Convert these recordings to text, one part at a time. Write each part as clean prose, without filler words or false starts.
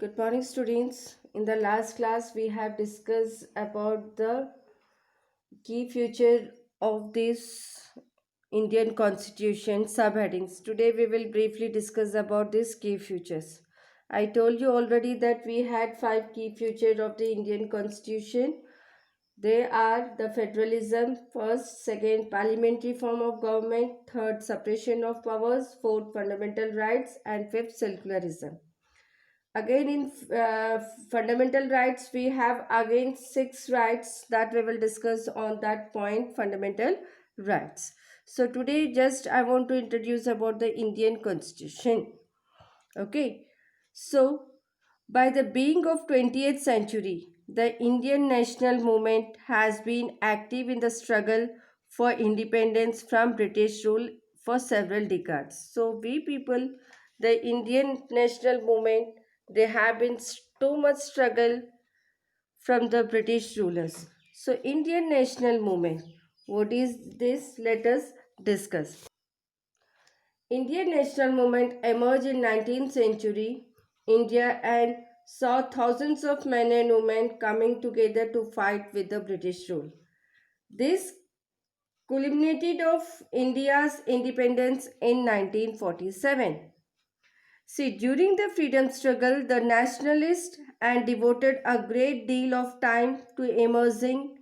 Good morning, students. In the last class, we have discussed about the key feature of this Indian Constitution subheadings. Today, we will briefly discuss about these key features. I told you already that we had five key features of the Indian Constitution. They are the federalism, first, second, parliamentary form of government, third, separation of powers, fourth, fundamental rights, and fifth, secularism. Again, in fundamental rights, we have again six rights that we will discuss on that point, fundamental rights. So today, just I want to introduce about the Indian Constitution. Okay, so by the being of 20th century, the Indian national movement has been active in the struggle for independence from British rule for several decades. So we people, the Indian national movement, they have been too much struggle from the British rulers. So Indian national movement, what is this? Let us discuss. Indian national movement emerged in 19th century India and saw thousands of men and women coming together to fight with the British rule. This culminated of India's independence in 1947. See, during the freedom struggle, the nationalists and devoted a great deal of time to imagining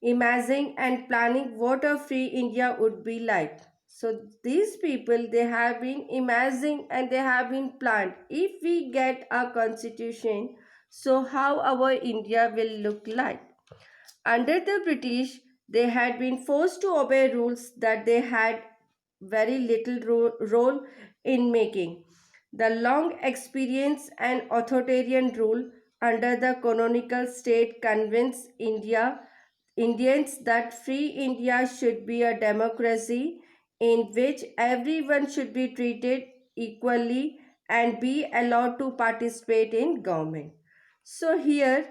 and planning what a free India would be like. So these people, they have been imagining and they have been planned. If we get a constitution, so how our India will look like. Under the British, they had been forced to obey rules that they had very little role in making. The long experience and authoritarian rule under the colonial state convinced Indians that free India should be a democracy in which everyone should be treated equally and be allowed to participate in government. So here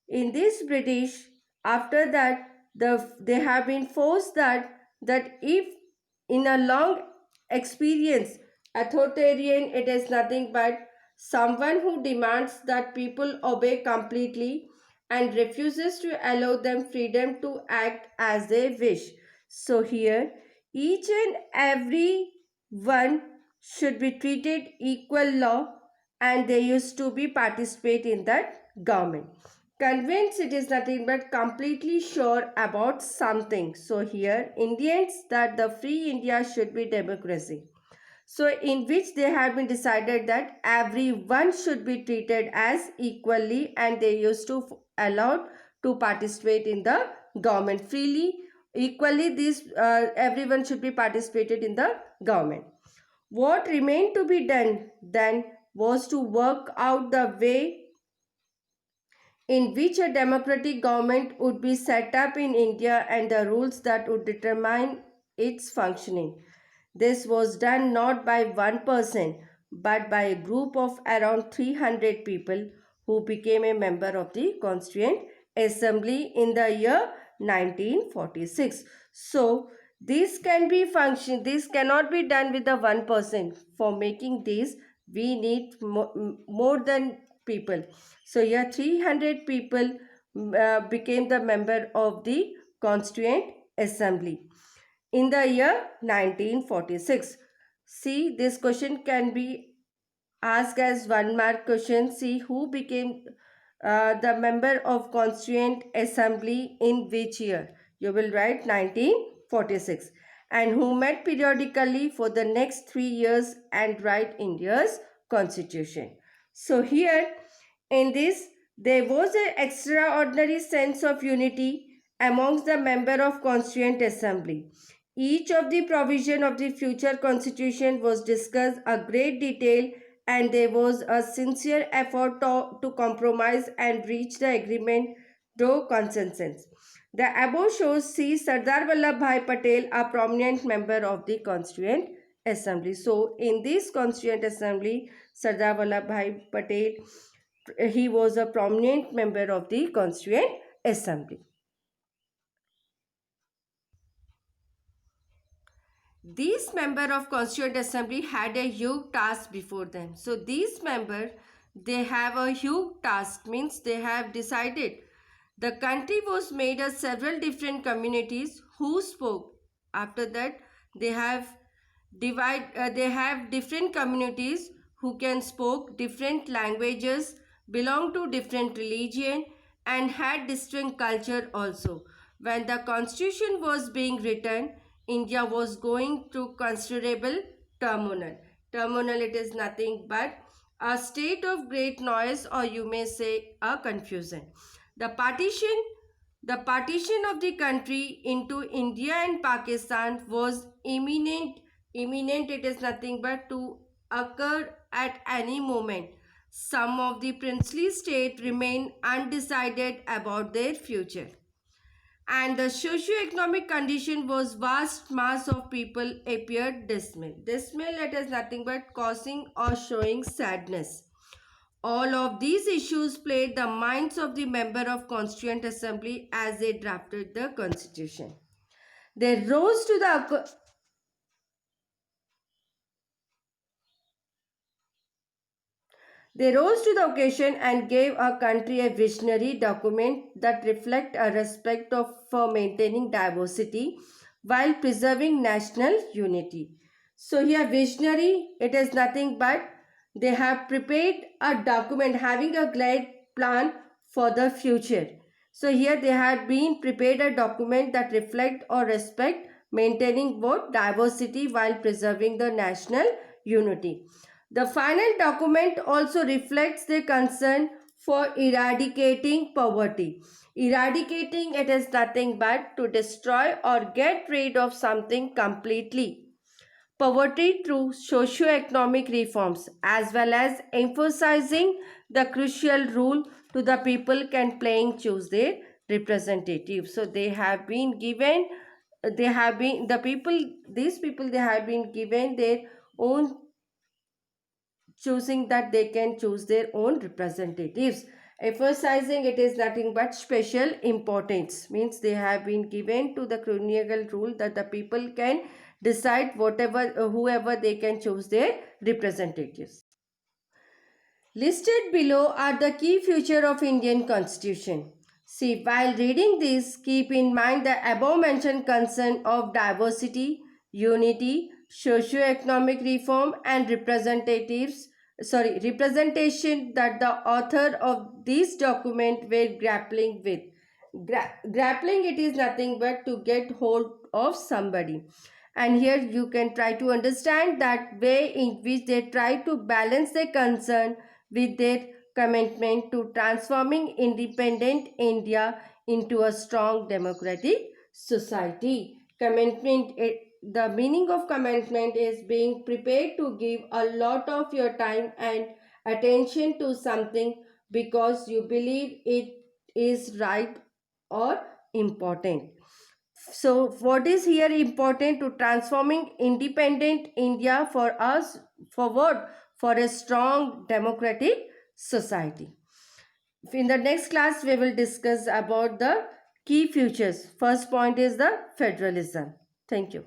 in this British, after that, they have been forced that if in a long experience, authoritarian, it is nothing but someone who demands that people obey completely and refuses to allow them freedom to act as they wish. So here, each and every one should be treated equal law and they used to be participate in that government. Convinced it is nothing but completely sure about something. So here Indians that the free India should be democracy. So in which they have been decided that everyone should be treated as equally and they used to allowed to participate in the government freely. Equally this everyone should be participated in the government. What remained to be done then was to work out the way in which a democratic government would be set up in India and the rules that would determine its functioning. This was done not by one person but by a group of around 300 people who became a member of the Constituent Assembly in the year 1946. So, this cannot be done with the one person. For making this, we need more than people. So here 300 people became the member of the Constituent Assembly in the year 1946. See, this question can be asked as one mark question. See who became the member of Constituent Assembly in which year. You will write 1946 and who met periodically for the next 3 years and write India's constitution. So here in this there was an extraordinary sense of unity amongst the member of Constituent Assembly. Each of the provision of the future constitution was discussed a great detail and there was a sincere effort to compromise and reach the agreement through consensus. The above shows see Sardar Vallabhbhai Patel, a prominent member of the Constituent Assembly. So, in this Constituent Assembly, Sardar Vallabhbhai Patel, he was a prominent member of the Constituent Assembly. These member of Constituent Assembly had a huge task before them. So these member, they have a huge task, means they have decided. The country was made of several different communities who spoke. After that, they have they have different communities who can spoke different languages, belong to different religion, and had distinct culture also. When the constitution was being written, India was going through considerable turmoil. Turmoil, it is nothing but a state of great noise, or you may say a confusion. The partition the partition of the country into India and Pakistan was imminent. Imminent, it is nothing but to occur at any moment. Some of the princely states remain undecided about their future. And the socio-economic condition was vast mass of people appeared dismal. Dismal, it is nothing but causing or showing sadness. All of these issues played the minds of the member of Constituent Assembly as they drafted the constitution. They rose to the They rose to the occasion and gave our country a visionary document that reflect a respect for maintaining diversity while preserving national unity. So here visionary, it is nothing but they have prepared a document having a great plan for the future. So here they had been prepared a document that reflect or respect maintaining both diversity while preserving the national unity. The final document also reflects their concern for eradicating poverty. Eradicating, it is nothing but to destroy or get rid of something completely. Poverty through socio-economic reforms, as well as emphasizing the crucial role to the people can playing choose their representative. So they have been given, they have been the people, these people, they have been given their own choosing that they can choose their own representatives. Emphasizing, it is nothing but special importance, means they have been given to the colonial rule that the people can decide whatever whoever they can choose their representatives. Listed below are the key features of Indian Constitution. See, while reading this, keep in mind the above mentioned concern of diversity, unity, socio-economic reform and representation that the author of this document were grappling with. Grappling, it is nothing but to get hold of somebody. And here you can try to understand that way in which they try to balance their concern with their commitment to transforming independent India into a strong democratic society. The meaning of commitment is being prepared to give a lot of your time and attention to something because you believe it is right or important. So, what is here important to transforming independent India for us? For what? For a strong democratic society. In the next class, we will discuss about the key features. First point is the federalism. Thank you.